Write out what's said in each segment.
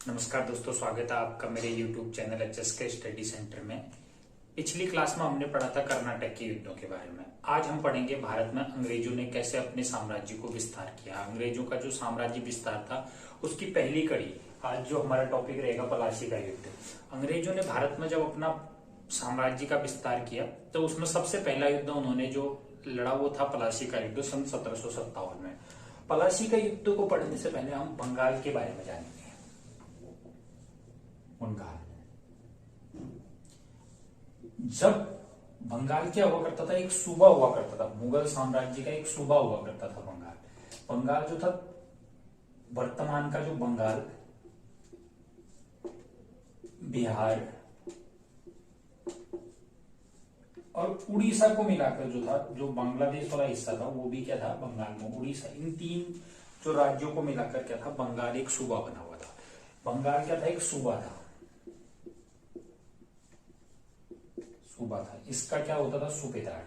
नमस्कार दोस्तों, स्वागत है आपका मेरे YouTube चैनल एचएस के स्टडी सेंटर में। पिछली क्लास में हमने पढ़ा था कर्नाटक के युद्धों के बारे में। आज हम पढ़ेंगे भारत में अंग्रेजों ने कैसे अपने साम्राज्य को विस्तार किया। अंग्रेजों का जो साम्राज्य विस्तार था उसकी पहली कड़ी आज जो हमारा टॉपिक रहेगा पलासी का युद्ध। अंग्रेजों ने भारत में जब अपना साम्राज्य का विस्तार किया तो उसमें सबसे पहला युद्ध उन्होंने जो लड़ा वो था पलासी का युद्ध सन 1757 में। पलासी का युद्ध को पढ़ने से पहले हम बंगाल के बारे में जानेंगे। बंगाल, जब बंगाल क्या हुआ करता था, एक सूबा हुआ करता था, मुगल साम्राज्य का एक सूबा हुआ करता था बंगाल। बंगाल जो था वर्तमान का जो बंगाल, बिहार और उड़ीसा को मिलाकर जो था, जो बांग्लादेश वाला हिस्सा था वो भी क्या था बंगाल में, उड़ीसा, इन तीन जो राज्यों को मिलाकर क्या था बंगाल एक सूबा बना हुआ था। बंगाल क्या था, एक सूबा था। सूबा था, इसका क्या होता था सूबेदार।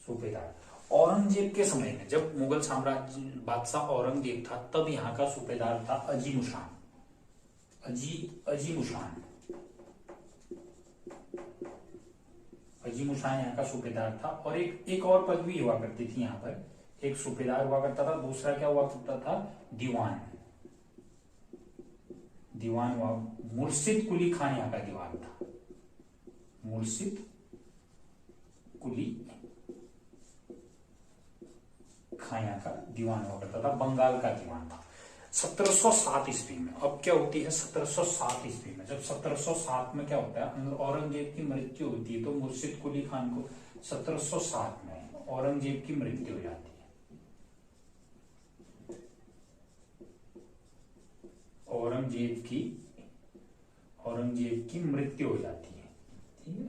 सूबेदार औरंगजेब के समय में, जब मुगल साम्राज्य बादशाह औरंगजेब था तब यहाँ का सूबेदार था अजीमुशान। अजीमुशान यहाँ का सूबेदार था। और एक और पदवी हुआ करती थी यहाँ पर, एक सूबेदार हुआ करता था, दूसरा क्या हुआ करता था दीवान। दीवान हुआ, मुर्शिद कुली खान यहाँ का दीवान था। मुर्शिद कुली खान यहाँ का दीवान हुआ करता था, बंगाल का दीवान था 1707 ईस्वी में। अब क्या होती है 1707 ईस्वी में, जब 1707 में क्या होता है औरंगजेब की मृत्यु होती है, तो मुर्शिद कुली खान को 1707 में औरंगजेब की मृत्यु हो जाती है। औरंगजेब की मृत्यु हो जाती है, ठीक है।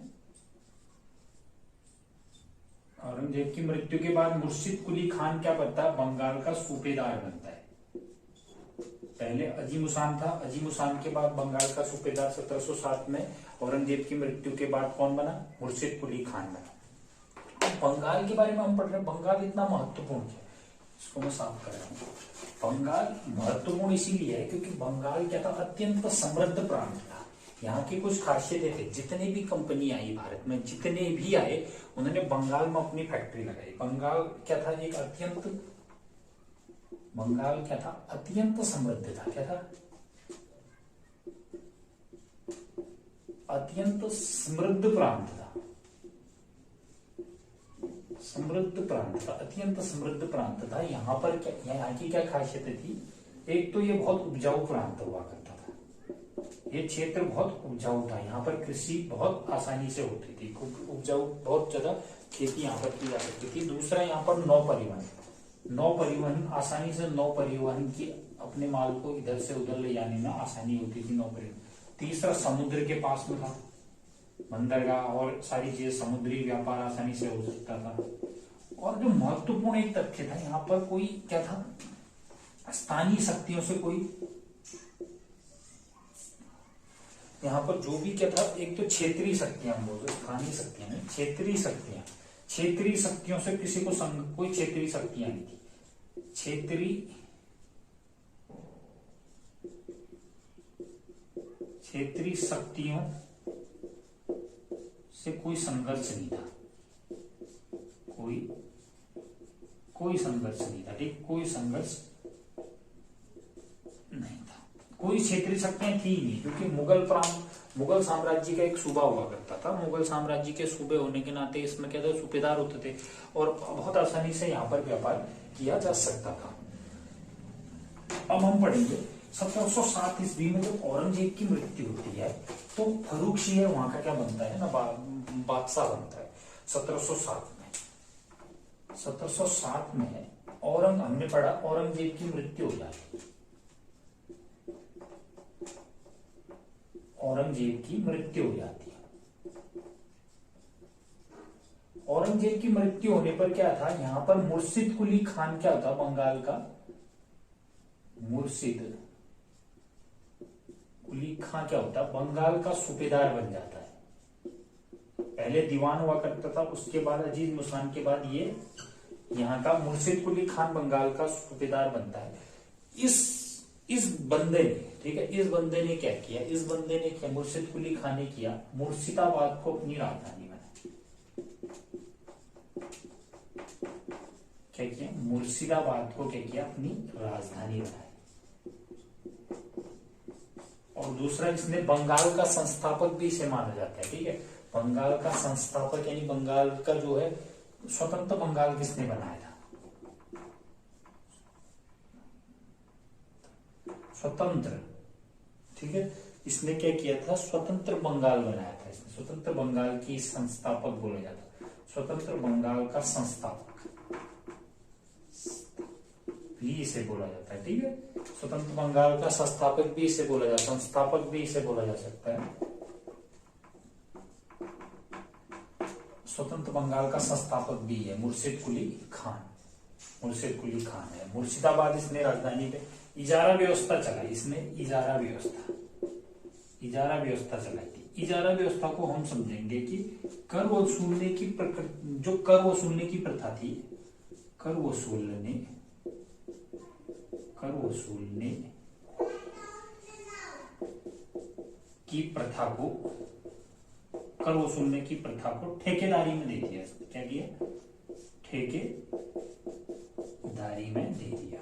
औरंगजेब की मृत्यु के बाद मुर्शिद कुली खान क्या बनता है, बंगाल का सूबेदार बनता है। पहले अजीमुशान था, अजीमुशान के बाद बंगाल का सूबेदार 1707 में। औरंगजेब की मृत्यु के बाद कौन बना, मुर्शिद कुली खान बना। बंगाल के बारे में हम पढ़ रहे हैं, बंगाल इतना महत्वपूर्ण है, इसको मैं साफ कर रहा हूँ। बंगाल महत्वपूर्ण इसीलिए है क्योंकि बंगाल क्या था, अत्यंत समृद्ध प्रांत था। यहाँ की कुछ खासियतें थे, जितने भी कंपनी आई भारत में, जितने भी आए उन्होंने बंगाल में अपनी फैक्ट्री लगाई। बंगाल क्या था, एक बंगाल क्या था, अत्यंत समृद्ध था। क्या था, अत्यंत समृद्ध प्रांत था। अत्यंत समृद्ध प्रांत था। यहाँ पर क्या, यहाँ की क्या खासियतें थी, एक तो ये बहुत उपजाऊ प्रांत हुआ करता था। ये क्षेत्र बहुत उपजाऊ था, यहाँ पर कृषि बहुत आसानी से होती थी, उपजाऊ, बहुत ज्यादा खेती यहाँ पर की जा सकती थी। दूसरा, यहाँ पर नौ परिवहन आसानी से, नौ परिवहन की अपने माल को इधर से उधर ले जाने में आसानी होती थी, नौ परिवहन। तीसरा, समुद्र के पास में था, बंदरगाह और सारी चीजें, समुद्री व्यापार आसानी से हो सकता था। और जो महत्वपूर्ण एक तथ्य था, यहाँ पर कोई क्या था, स्थानीय शक्तियों से कोई, यहाँ पर जो भी क्या था, एक तो क्षेत्रीय शक्तियां बोलते, स्थानीय शक्तियां नहीं, क्षेत्रीय शक्तियों से किसी को कोई क्षेत्रीय शक्तियां नहीं थी। क्षेत्रीय शक्तियों से कोई संघर्ष नहीं था, कोई संघर्ष नहीं था, ठीक, कोई संघर्ष नहीं था, कोई क्षेत्रीय शक्तियां थी ही नहीं, क्योंकि मुगल साम्राज्य का एक सूबा हुआ करता था। मुगल साम्राज्य के सूबे होने के नाते इसमें क्या था, सूबेदार होते थे और बहुत आसानी से यहाँ पर व्यापार किया जा सकता था। अब हम पढ़ेंगे 1707 ईस्वी में जब औरंगजेब की मृत्यु होती है तो फर्रुख सिंह वहां का क्या बनता है ना, बादशाह बनता है 1707 में। 1707 में हमने पढ़ा औरंगजेब की मृत्यु हो जाती है। औरंगजेब की मृत्यु हो जाती है। औरंगजेब की मृत्यु होने पर क्या था, यहाँ पर मुर्शिद कुली खान क्या था, बंगाल का मुर्शिद कुली खान क्या होता है, बंगाल का सूबेदार बन जाता है। पहले दीवान हुआ करता था, उसके बाद अजीज मुसान के बाद ये यहाँ का मुर्शिद कुली खान बंगाल का सूबेदार बनता है। इस बंदे ने, ठीक है, इस बंदे ने क्या किया, इस बंदे ने क्या, मुर्शिद कुली खान ने किया, मुर्शिदाबाद को अपनी राजधानी बनाई। क्या किया, मुर्शिदाबाद को क्या किया, अपनी राजधानी बनाई। और दूसरा, इसने बंगाल का संस्थापक भी इसे माना जाता है, ठीक है। बंगाल का संस्थापक यानी बंगाल का जो है स्वतंत्र बंगाल किसने बनाया था, स्वतंत्र, ठीक है। इसने क्या किया था, स्वतंत्र बंगाल बनाया था इसने। स्वतंत्र बंगाल की संस्थापक बोला जाता है, स्वतंत्र बंगाल का संस्थापक भी इसे बोला जाता है, ठीक है। स्वतंत्र बंगाल का संस्थापक भी इसे बोला जाता है, संस्थापक भी इसे बोला जा सकता है। स्वतंत्र बंगाल का संस्थापक भी है मुर्शिद कुली खान, मुर्शिद कुली खान है। मुर्शिदाबाद इसने राजधानी पे इजारा व्यवस्था चलाई, इसने इजारा व्यवस्था चलाई थी। इजारा व्यवस्था को हम समझेंगे कि कर वसूलने की जो कर वसूलने की प्रथा थी, कर वसूलने की प्रथा को ठेकेदारी में दे दिया। क्या किया, ठेकेदारी में दे दिया।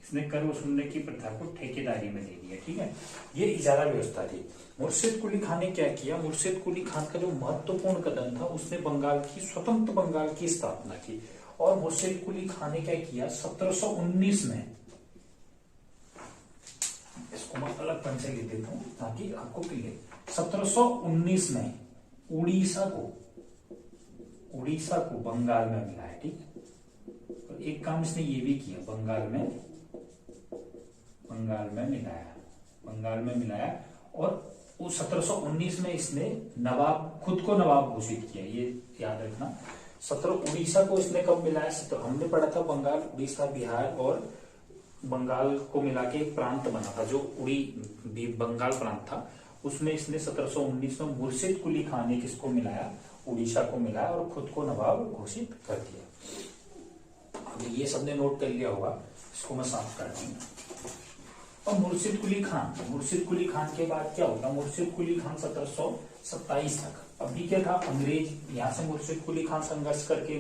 इसने कर वसूलने की प्रथा को ठेकेदारी में दे दिया, ठीक है। ये इजारा व्यवस्था थी। मुर्शिद कुली खान ने क्या किया, मुर्शिद कुली खान का जो महत्वपूर्ण कदम था, उसने स्वतंत्र बंगाल की स्थापना की। और मुर्शिद कुली खान ने क्या किया, 1719 में, इसको मैं अलग पेन से लिख देता हूं ताकि आपको क्लियर। 1719 में उड़ीसा को बंगाल में मिलाया, ठीक है। और एक काम इसने ये भी किया, बंगाल में मिलाया। और उस 1719 में इसने खुद को नवाब घोषित किया, ये याद रखना। उड़ीसा को इसने कब मिलाया, हमने पढ़ा था बंगाल, उड़ीसा, बिहार और बंगाल को मिला के एक प्रांत बना था, जो बंगाल प्रांत था। उसमें इसने 1719 में मुर्शिद कुली खान ने किसको मिलाया, उड़ीसा को मिलाया और खुद को नवाब घोषित कर दिया। अब ये सबने नोट कर लिया होगा, इसको मैं साफ कर दूंगा। और मुर्शिद कुली खान के बाद क्या होगा, मुर्शिद कुली खान 1727 तक, अभी क्या था, अंग्रेज यहाँ से मुर्शिद कुली खान संघर्ष करके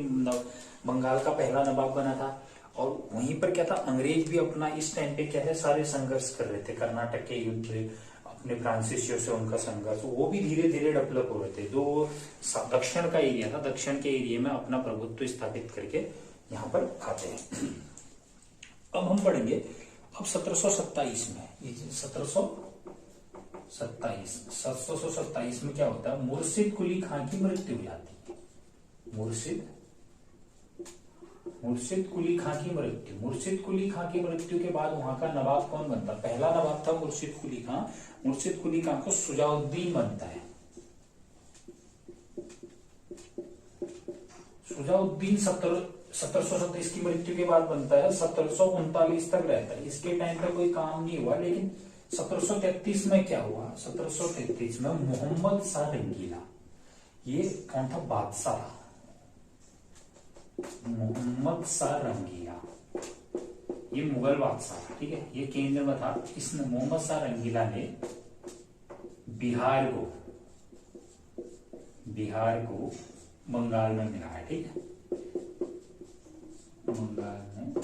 बंगाल का पहला नवाब बना था। और वहीं पर क्या था, अंग्रेज भी अपना इस टाइम पे क्या है, सारे संघर्ष कर रहे थे। कर्नाटक के युद्ध, अपने फ्रांसीसियों से उनका संघर्ष, वो भी धीरे धीरे डेवलप हो रहे थे। जो दक्षिण का एरिया था, दक्षिण के एरिया में अपना प्रभुत्व स्थापित करके यहाँ पर आते हैं। अब हम पढ़ेंगे, अब 1727 में, ये 1727 में क्या होता है, मुर्शिद कुली खान की मृत्यु हो जाती है। मुर्शिद कुली खान की मृत्यु के बाद वहां का नवाब कौन बनता, पहला नवाब था मुर्शिद कुली खान। मुर्शिद कुली खान को सुजाउद्दीन बनता है। सुजाउद्दीन 1727 की मृत्यु के बाद बनता है, 1739 तक रहता है। इसके टाइम पे कोई काम नहीं हुआ, लेकिन 1733 में क्या हुआ, 1733 में मोहम्मद शाह रंगीला, ये कौन था, बादशाह, मोहम्मद शाह रंगीला, ये मुगल बादशाह, ठीक है, ये केंद्र में था। इसने, मोहम्मद शाह रंगीला ने बिहार को बंगाल में मिलाया, ठीक है, बंगाल में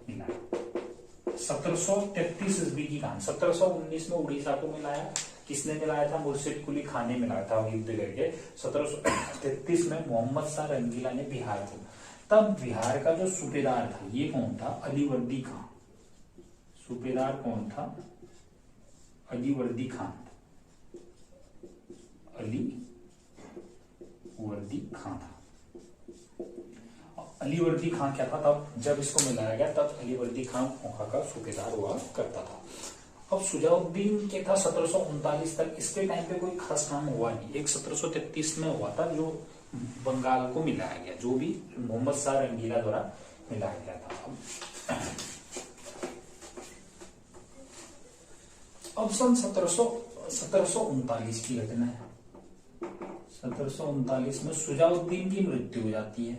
मिलाया। 1733 ईस्वी की कहानी। 1719 में उड़ीसा को मिलाया, किसने मिलाया था, मुर्शिद कुली खान ने मिलाया था युद्ध करके। 1733 में मोहम्मद शाह रंगीला ने बिहार को, तब बिहार का जो सूबेदार था, ये कौन था, अलीवर्दी खान। सूबेदार कौन था, अलीवर्दी खान था। अलीवर्दी खान क्या था, तब जब इसको मिलाया गया, तब अलीवर्दी खान वहां का सूबेदार हुआ करता था। अब सुजाउद्दीन के था 1739 तक, इसके टाइम पे कोई खास काम हुआ नहीं। एक 1733 में हुआ था, जो बंगाल को मिलाया गया, जो भी मोहम्मद शाह रंगीला द्वारा मिलाया गया था। अब सन 1739 की घटना है। 1739 में शुजाउद्दीन की मृत्यु हो जाती है।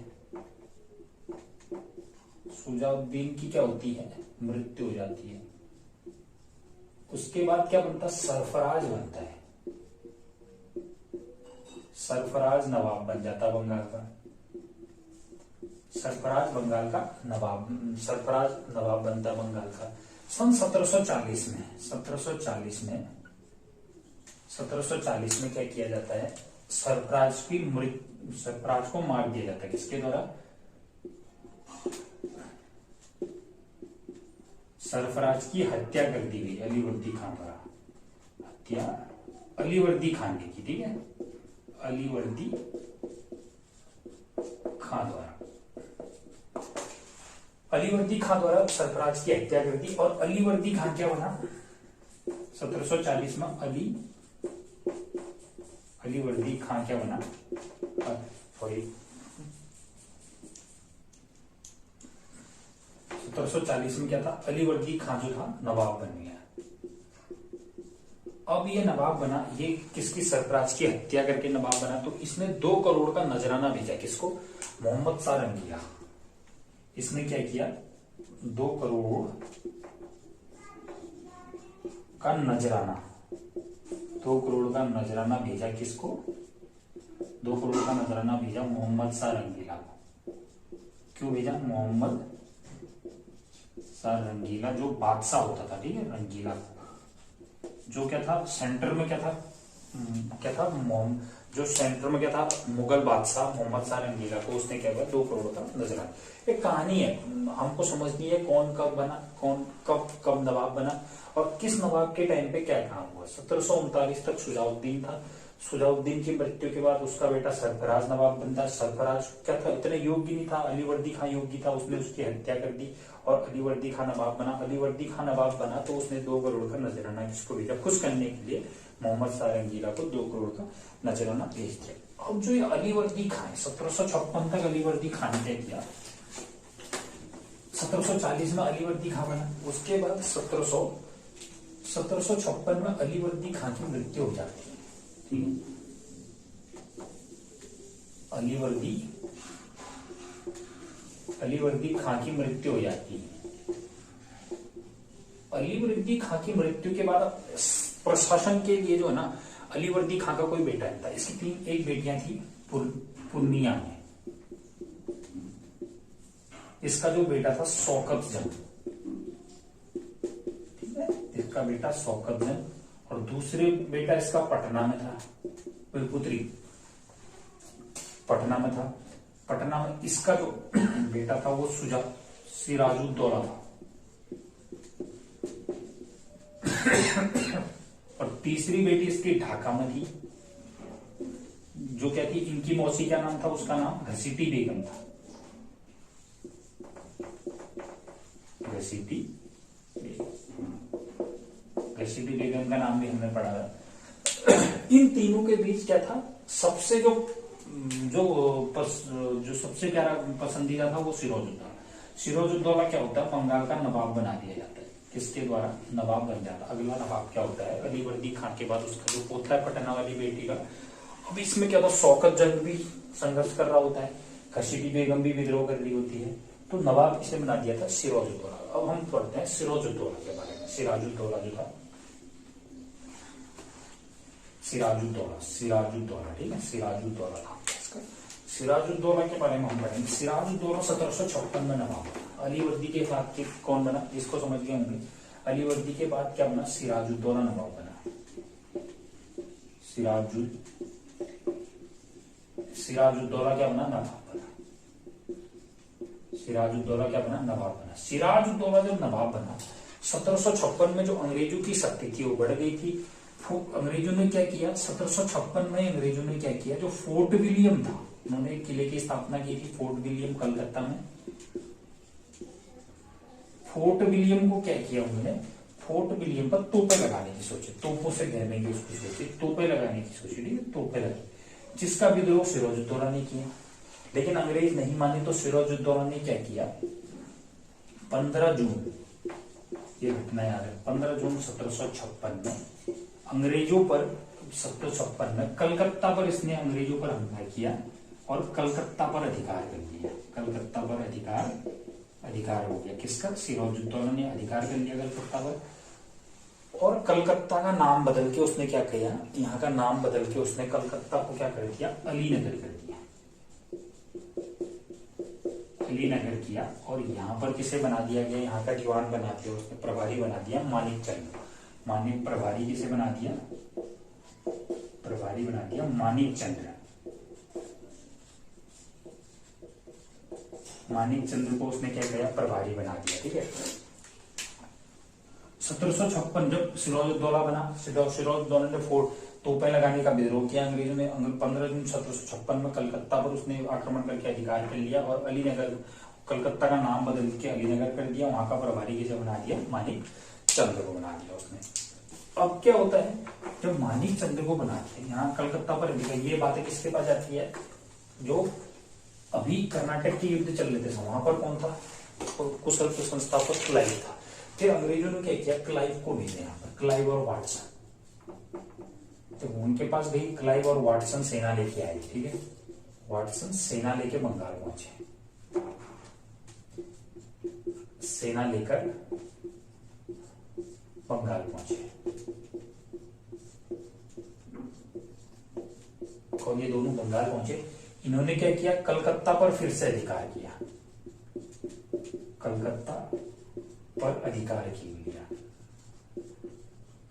शुजाउद्दीन की क्या होती है? मृत्यु हो जाती है। उसके बाद क्या बनता है? सरफराज बनता है। सरफराज नवाब बन जाता बंगाल का। सरफराज बंगाल का नवाब, सरफराज नवाब बनता बंगाल का। सन 1740 में 1740 में क्या किया जाता है? सरफराज को मार दिया जाता है। किसके द्वारा? सरफराज की हत्या कर दी गई अलीवर्दी खान द्वारा। हत्या अलीवर्दी खान की, ठीक है, अलीवर्दी खान द्वारा। अलीवर्दी खान द्वारा सरफराज की हत्या कर दी। और अलीवर्दी खान क्या बना 1740 में? अलीवर्दी खान क्या बना? सॉरी, 1740 में क्या था? अलीवर्दी खान जो था नवाब बन गया। अब ये नवाब बना, ये किसकी? सरफराज की हत्या करके नवाब बना। तो इसने 2 करोड़ का नजराना भेजा। किसको? मोहम्मद शाह रंगीला। इसने क्या किया? 2 करोड़ का नजराना, 2 करोड़ का नजराना भेजा। किसको? 2 करोड़ का नजराना भेजा मोहम्मद शाह रंगीला को। क्यों भेजा? मोहम्मद शाह रंगीला जो बादशाह होता था, ठीक है, रंगीला जो क्या था? सेंटर में क्या था? जो सेंटर में क्या था? मुगल बादशाह मोहम्मद शाह रंगीला को उसने क्या किया? 2 करोड़ का नजराना। एक कहानी है, हमको समझनी है कौन कब बना, कौन कब नवाब बना और किस नवाब के टाइम पे क्या काम हुआ। 1739 तक शुजाउद्दीन था। शुजाउद्दीन की मृत्यु के बाद उसका बेटा सरफराज नवाब बनता है। सरफराज क्या था? इतने योग्य नहीं था। अलीवर्दी खान योग्य था, उसने उसकी हत्या कर दी और अलीवर्दी खान नवाब बना। अलीवर्दी खान नवाब बना तो उसने 2 करोड़ का नजराना किसको भेजा? खुश करने के लिए मोहम्मद शाह रंगीला को 2 करोड़ का नजराना भेज दिया। अब जो ये अलीवर्दी खान 1756 तक अलीवर्दी खान ने क्या किया? 1740 में अलीवर्दी खान बना। उसके बाद 1756 में अलीवर्दी खान की मृत्यु हो जाती है, ठीक है। अलीवर्दी खान की मृत्यु हो जाती है। अलीवर्दी खान की मृत्यु के बाद प्रशासन के लिए जो है ना, अलीवर्दी खान का कोई बेटा नहीं था। इसकी 3 एक बेटियां थी पूर्णिया में। इसका जो बेटा था शौकत जंग, ठीक है, इसका बेटा शौकत जंग। और दूसरे बेटा इसका पटना में था, पुत्री पटना में था। पटना में इसका जो बेटा था वो सिराजुद्दौला था। और तीसरी बेटी इसकी ढाका में थी, जो क्या थी? इनकी मौसी क्या नाम था? उसका नाम घसीटी बेगम था। घसीटी बेगम का नाम भी हमने पढ़ा है। इन तीनों के बीच क्या था? सबसे जो सबसे प्यारा पसंदीदा था वो सिराजुद्दौला। सिराजुद्दौला क्या होता है? बंगाल का नवाब बना दिया जाता है। किसके द्वारा? नवाब बन जाता। अगला नवाब क्या होता है? अलीवर्दी खान के बाद उसका जो पोता है पटना वाली बेटी का। अब इसमें क्या होता? शौकत जंग भी संघर्ष कर रहा होता है, घसीटी बेगम भी विद्रोह कर रही होती है। तो नवाब इसे बना दिया था सिराजुद्दौला। अब हम पढ़ते हैं सिराजुद्दौला के बारे में। सिराजुद्दौला जो था, सिराजुद्दौला, ठीक है, सिराजुद्दौला था इसका। सिराजुद्दौला के बारे में हम पढ़ेंगे। सिराजुद्दौला 1756 में नवाब बना। अलीवर्दी के बाद के कौन बना? इसको समझ गए होंगे। अलीवर्दी के बाद क्या बना? सिराजुद्दौला नवाब बना। सिराजुद्दौला क्या बना? नवाब बना। सिराजुद्दौला क्या बना? नवाब बना। सिराजुद्दौला जब नवाब बना 1756 में जो अंग्रेजों की शक्ति थी वो बढ़ गई थी। अंग्रेजों ने क्या किया? 1756 में अंग्रेजों ने क्या किया? जो फोर्ट विलियम था, उन्होंने एक किले की स्थापना की थी, फोर्ट विलियम, कलकत्ता में। फोर्ट विलियम को क्या किया उन्होंने? फोर्ट विलियम पर तोपे लगाने की सोची, तोपों से घेरने की उसकी सोची, तोपे लगाने की सोची, ठीक है, तोपे लगी। जिसका विद्रोह सिराजुद्दौला ने किया। लेकिन अंग्रेज नहीं माने तो सिराजुद्दौला ने क्या किया? 15 जून, ये घटना याद है, 15 जून 1756 में अंग्रेजों पर 1756 में कलकत्ता पर इसने अंग्रेजों पर हमला किया और कलकत्ता पर अधिकार कर लिया। कलकत्ता पर अधिकार हो गया किसका? सिराजुद्दौला ने अधिकार कर लिया कलकत्ता पर। और कलकत्ता का नाम बदल के उसने क्या किया? यहाँ का नाम बदल के उसने कलकत्ता को क्या कर दिया? अलीनगर कर दिया। अलीनगर किया। और यहाँ पर किसे बना दिया गया? यहाँ का दीवान बना दिया उसने, प्रभारी बना दिया मानिक चंद्र। मानिक प्रभारी किसे बना दिया? प्रभारी बना दिया मानिक चंद्र। मानिक चंद्र को उसने क्या किया? प्रभारी बना दिया। ठीक है। 1756 जब सिराजुद्दौला बना, सिराजुद्दौला ने तोपें लगाने का विद्रोह किया अंग्रेजों ने। 15 जून 1756 में कलकत्ता पर उसने आक्रमण करके अधिकार कर लिया और अलीनगर, कलकत्ता का नाम बदल के अलीनगर कर दिया। वहां का प्रभारी किसे बना दिया? मानिक चंद्र को बना दिया उसने। अब क्या होता है, जब मानिक चंद्र को बना दिया यहाँ कलकत्ता पर अधिकार, ये बातें किसके पास जाती है? जो अभी कर्नाटक के युद्ध चल रहे थे वहां पर कौन था? कुशल के संस्थापक क्लाइव था। फिर अंग्रेजों ने क्या किया? क्लाइव को भेजा यहाँ पर, क्लाइव और वाटसन। तो उनके पास गई क्लाइव और वाटसन सेना लेके आए। ठीक है। वाटसन सेना लेके बंगाल पहुंचे, सेना लेकर बंगाल पहुंचे। कौन? ये दोनों बंगाल पहुंचे। इन्होंने क्या किया? कलकत्ता पर फिर से अधिकार किया, कलकत्ता पर अधिकार की लिया,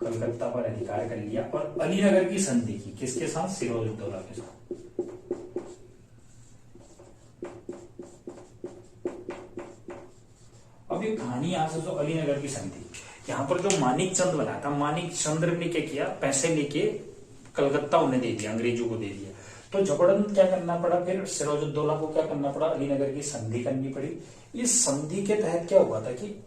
कलकत्ता पर अधिकार कर लिया और अलीनगर की संधि की। किसके साथ? सिराजुद्दौला के साथ। अब ये कहानी यहां से, जो अलीनगर की संधि, यहाँ पर जो मानिक चंद्र बना था, मानिक चंद्र ने क्या किया? पैसे लेके कलकत्ता उन्हें दे दिया, अंग्रेजों को दे दिया। तो जबरन क्या करना पड़ा? फिर सिराजुद्दौला को क्या करना पड़ा? अलीनगर की संधि करनी पड़ी। इस संधि के तहत क्या हुआ था कि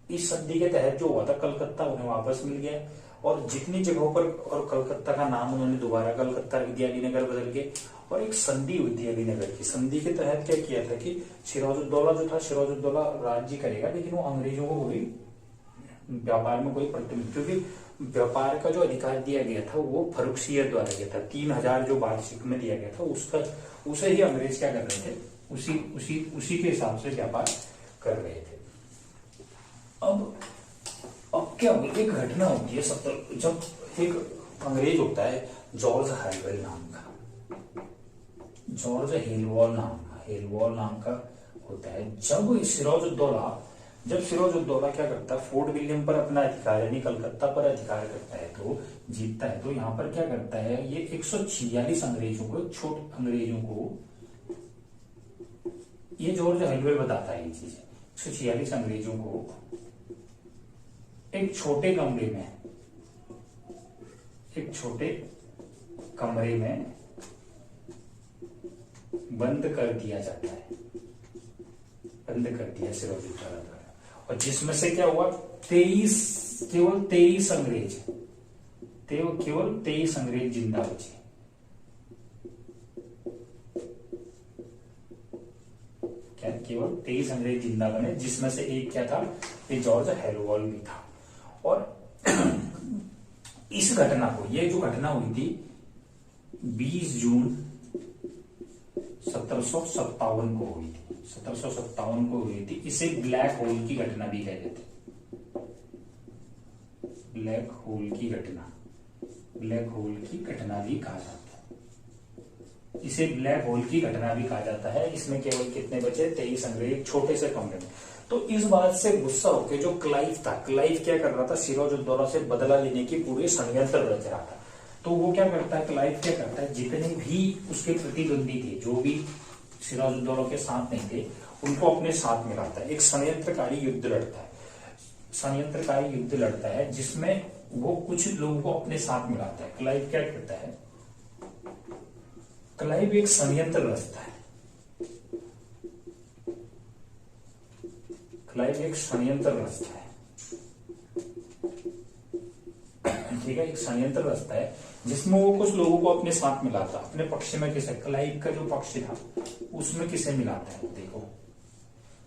इस संधि के तहत जो हुआ था, कलकत्ता उन्हें वापस मिल गया और जितनी जगहों पर, और कलकत्ता का नाम उन्होंने दोबारा कलकत्ता रख दिया, अलीनगर बदल के। और एक संधि हुई थी अलीनगर की। संधि के तहत क्या किया था कि सिराजुद्दौला जो था, सिराजुद्दौला राज्य करेगा लेकिन वो अंग्रेजों को कोई व्यापार में कोई प्रतिनिधि, क्योंकि व्यापार का जो अधिकार दिया गया था वो फर्रुखसियत द्वारा दिया था। 3000 जो वार्षिक में दिया गया था उसका, उसे ही अंग्रेज क्या कर रहे थे? उसी के हिसाब से व्यापार कर रहे थे। अब क्या हो, एक घटना होती है जब एक अंग्रेज होता है जॉर्ज हेलवेल नाम का, जॉर्ज हेलवॉल नाम का होता है। जब सिराजुद्दौला क्या करता है? फोर्ट विलियम पर अपना अधिकार यानी कलकत्ता पर अधिकार करता है, तो जीतता है। तो यहाँ पर क्या करता है? ये 146 अंग्रेजों को, ये जॉर्ज हेलवेल बताता है ये चीज, 146 अंग्रेजों को एक छोटे कमरे में बंद कर दिया जाता है, बंद कर दिया सिराजुद्दौला द्वारा। और जिसमें से क्या हुआ? केवल 23 अंग्रेज जिंदा बचे। क्या? केवल 23 अंग्रेज जिंदा बने, जिसमें से एक क्या था? ये जॉर्ज हेलवॉल भी था। और इस घटना को, ये जो घटना हुई थी 20 जून 1757 को हुई थी, 1757 को हुई थी। इसे ब्लैक होल की घटना भी कहते थे। ब्लैक होल की घटना भी कहा जाता है। इसे ब्लैक होल की घटना भी कहा जाता है। इसमें केवल कितने बचे? 23 अंग्रेज, छोटे से कमरे में। तो इस बात से गुस्सा होकर जो क्लाइव था, क्लाइव क्या कर रहा था? सिराजुद्दौला से बदला लेने की पूरी षड्यंत्र रच रहा था। तो वो क्या करता है? क्लाइव क्या करता है? जितने भी उसके प्रतिद्वंदी थे, जो भी सिराजुद्दौला के साथ नहीं थे, उनको अपने साथ मिलाता है। एक षड्यंत्रकारी युद्ध लड़ता है जिसमें वो कुछ लोगों को अपने साथ मिलाता है। क्लाइव क्या करता है? क्लाइव एक षड्यंत्र रचता है। ठीक है, एक षड्यंत्र रचता है जिसमें वो कुछ लोगों को अपने साथ मिलाता है। अपने पक्ष में किसे? क्लाइव का जो पक्ष था उसमें किसे मिलाता है? देखो,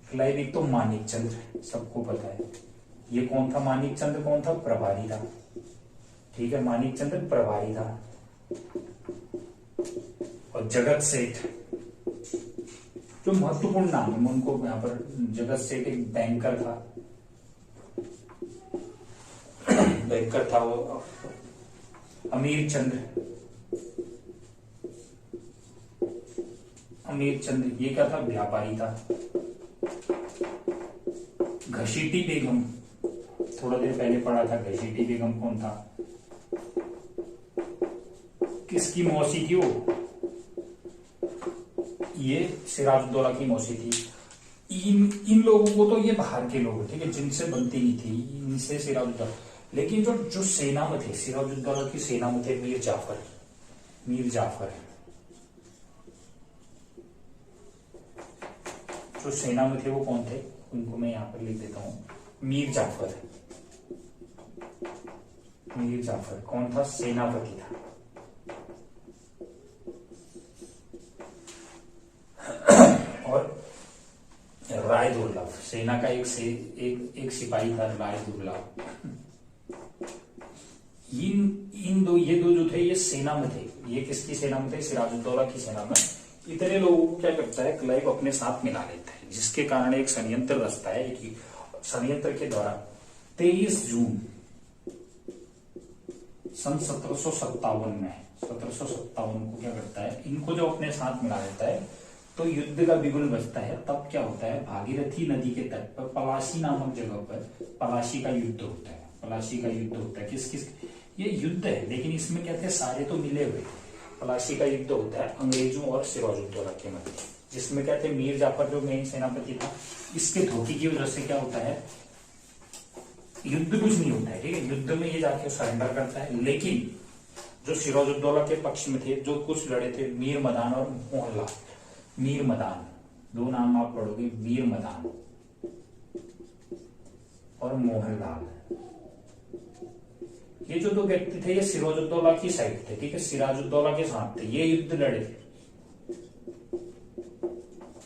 क्लाइव एक तो मानिक चंद्र, सबको पता है। ये कौन था? मानिक चंद्र कौन था? प्रभारी था। ठीक है, मानिक चंद्र प्रभारी था। और जगत सेठ, जो महत्वपूर्ण नाम है उनको यहाँ पर, जगत सेठ एक बैंकर था, बैंकर था वो। अमीर चंद्र, अमीर चंद्र ये क्या था, व्यापारी था। घसीटी बेगम, थोड़ा देर पहले पढ़ा था, घसीटी बेगम कौन था, किसकी मौसी थी वो, ये सिराजुद्दौला की मौसी थी। इन लोगों को तो ये बाहर के लोग, ठीक है, जिनसे बनती नहीं थी, इनसे सिराजुद्दौला। लेकिन जो सेना में थे, सिराजुद्दौला की सेना में थे मीर जाफर, मीर जाफर जो सेना में थे वो कौन थे, उनको मैं यहां पर लिख देता हूं, मीर जाफर। मीर जाफर कौन था, सेनापति था। और राय दुर्लभ, सेना का एक सिपाही था, राय दुर्लभ। ये दो जो थे ये सेना में थे। ये किसकी सेना में थे, सिराजुद्दौला की सेना में। इतने लोगों को क्या करता है, क्लाइव अपने साथ मिला लेता है, जिसके कारण एक षड्यंत्र रचता है। एक षड्यंत्र के द्वारा 23 जून सन 1757 में, 1757 को क्या करता है, इनको जो अपने साथ मिला लेता है, तो युद्ध का बिगुल बजता है। तब क्या होता है, भागीरथी नदी के तट पर पलाशी नामक जगह पर पलाशी का युद्ध होता है। पलाशी का युद्ध होता है, किस किस, ये युद्ध है लेकिन इसमें क्या थे, सारे तो मिले हुए थे। पलाशी का युद्ध होता है अंग्रेजों और सिराजुद्दौला के मध्य, जिसमें क्या थे, मीर जाफर जो मेन सेनापति था, इसके धोखे की वजह से क्या होता है, युद्ध कुछ नहीं होता है, ठीक है। युद्ध में ये जाके सरेंडर करता है। लेकिन जो सिराजुद्दौला के पक्ष में थे, जो कुछ लड़े थे, मीर मदान और मोहनलाल। मीर मदान, दो नाम आप पढ़ोगे, मीर मदान और मोहनलाल। ये जो दो व्यक्ति थे ये सिराजुद्दौला की साइड थे, ठीक है, सिराजुद्दौला के साथ थे, ये युद्ध लड़े थे।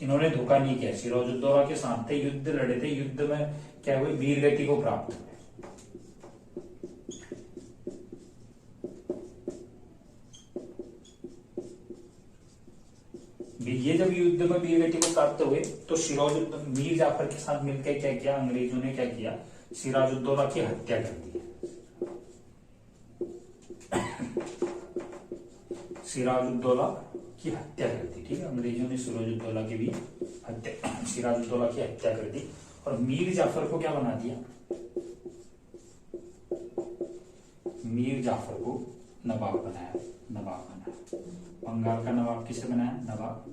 इन्होंने धोखा नहीं किया, सिराजुद्दौला के साथ थे, युद्ध लड़े थे। युद्ध में क्या हुए, वीरगति को प्राप्त हुए। ये जब युद्ध में वीरगति को प्राप्त हुए तो मीर जाफर के साथ मिलकर क्या किया, अंग्रेजों ने क्या किया, सिराजुद्दौला की हत्या कर दी। सिराजुद्दौला की हत्या कर दी, ठीक है, अंग्रेजों ने सिराजुद्दौला की भी हत्या, सिराजुद्दौला की हत्या कर दी। और मीर जाफर को क्या बना दिया, मीर जाफर को नवाब बनाया, नवाब बनाया। बंगाल का नवाब किसे बनाया, नवाब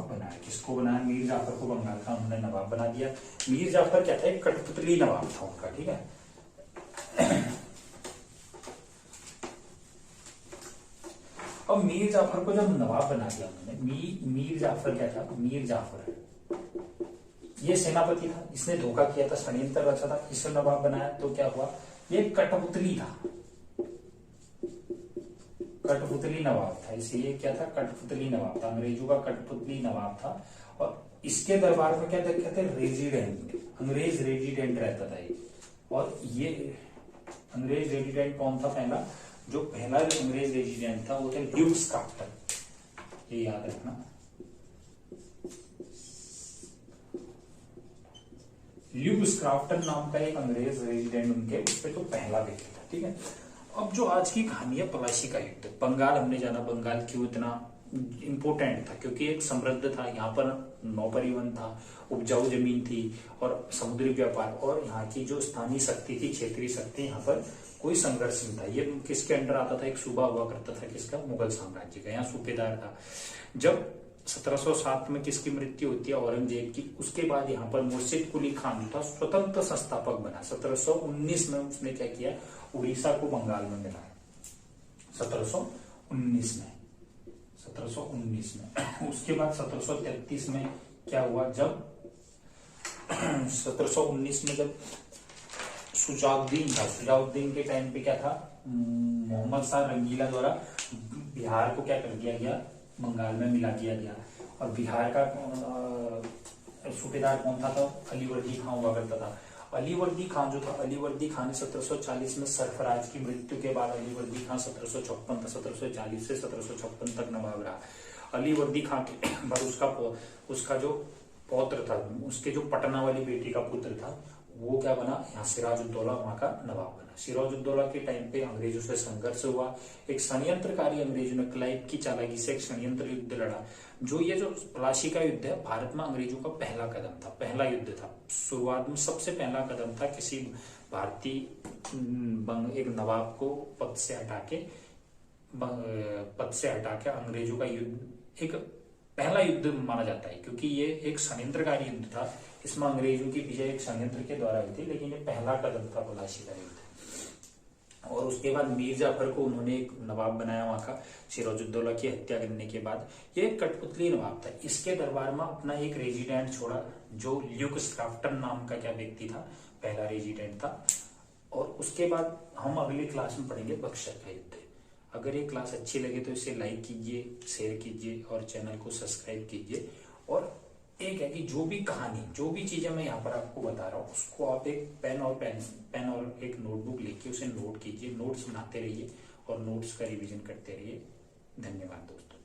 बनाया। किसको बनाया, मीर जाफर को बंगाल का उन्होंने नवाब बना दिया। मीर जाफर क्या था, एक कठपुतली नवाब था उनका, ठीक है। अब मीर जाफर को जब नवाब बना दिया उन्होंने, मीर जाफर क्या था, मीर जाफर ये सेनापति था, इसने धोखा किया था, षड्यंत्र रचा था, इसे नवाब बनाया। तो क्या हुआ, ये कठपुतली था, कठपुतली नवाब था, इसलिए क्या था, कठपुतली नवाब था, अंग्रेजों का कठपुतली नवाब था। और इसके दरबार में क्या कहते हैं, रेजिडेंट, अंग्रेज रेजिडेंट रहता था ये। और ये अंग्रेज रेजिडेंट कौन था, पहला जो अंग्रेज रेजिडेंट था वो थे ल्यूइस क्राफ्टन, ये याद रखना। ल्यूइस क्राफ्टन नाम का एक अंग्रेज रेजिडेंट उनके, उस पे तो पहला व्यक्ति था, ठीक है। अब जो आज की कहानी है पलाशी का युद्ध, बंगाल हमने जाना, बंगाल क्यों इतना इंपोर्टेंट था, क्योंकि एक समृद्ध था, यहाँ पर नौ परिवहन था, उपजाऊ जमीन थी और समुद्री व्यापार, और यहाँ की जो स्थानीय शक्ति थी, क्षेत्रीय शक्ति, यहाँ पर कोई संघर्ष नहीं था। ये किसके अंडर आता था, एक सूबा हुआ करता था, किसका, मुगल साम्राज्य का, यहाँ सूबेदार था। जब 1707 में किसकी मृत्यु होती है, औरंगजेब की, उसके बाद यहाँ पर मुर्शिद कुली खान था, स्वतंत्र संस्थापक बना। 1719 में उसने क्या किया, उड़ीसा को बंगाल में मिलाया, 1719 में। उसके बाद 1733 में क्या हुआ, जब 1719 में जब शुजाउद्दीन के टाइम पे क्या था, मोहम्मद शाह रंगीला द्वारा बिहार को क्या कर दिया गया, बंगाल में मिला दिया गया। और बिहार का सूबेदार कौन था, तो अलीवर्दी खां हुआ करता था। अलीवर्दी खान जो था, अलीवर्दी खान ने 1740 में सरफराज की मृत्यु के बाद अलीवर्दी खान 1740 से 1756 तक नवाब रहा। अलीवर्दी खान के बाद उसका जो पौत्र था, उसके जो पटना वाली बेटी का पुत्र था, वो क्या बना, यहाँ सिराजुद्दौला वहां का नवाब बना। सिराजुद्दौला के टाइम पे अंग्रेजों से संघर्ष हुआ, एक षड्यंत्रकारी अंग्रेजों ने क्लाइव की चालाकी से एक षड्यंत्र युद्ध लड़ा। ये जो प्लासी का युद्ध है, भारत में अंग्रेजों का पहला कदम था, पहला युद्ध था, शुरुआत में सबसे पहला कदम था किसी भारतीय एक नवाब को पद से हटा के अंग्रेजों का युद्ध एक पहला युद्ध माना जाता है, क्योंकि ये एक षड्यंत्रकारी युद्ध था। इसमें अंग्रेजों की विजय एक षड्यंत्र के द्वारा हुई थी, लेकिन ये पहला कदम था प्लासी का युद्ध। और उसके बाद मीर जाफर को उन्होंने एक नवाब बनाया वहां का, सिराजुद्दौला की हत्या करने के बाद। ये एक कठपुतली नवाब था। इसके दरबार में अपना एक रेजिडेंट छोड़ा, जो ल्यूक स्क्राफ्टन नाम का क्या व्यक्ति था, पहला रेजिडेंट था। और उसके बाद हम अगली क्लास में पढ़ेंगे बक्सर का युद्ध। अगर ये क्लास अच्छी लगे तो इसे लाइक कीजिए, शेयर कीजिए और चैनल को सब्सक्राइब कीजिए। और एक है कि जो भी कहानी, जो भी चीजें मैं यहाँ पर आपको बता रहा हूँ, उसको आप एक पेन और एक नोटबुक लेके उसे नोट कीजिए, नोट्स बनाते रहिए और नोट्स का रिवीजन करते रहिए। धन्यवाद दोस्तों।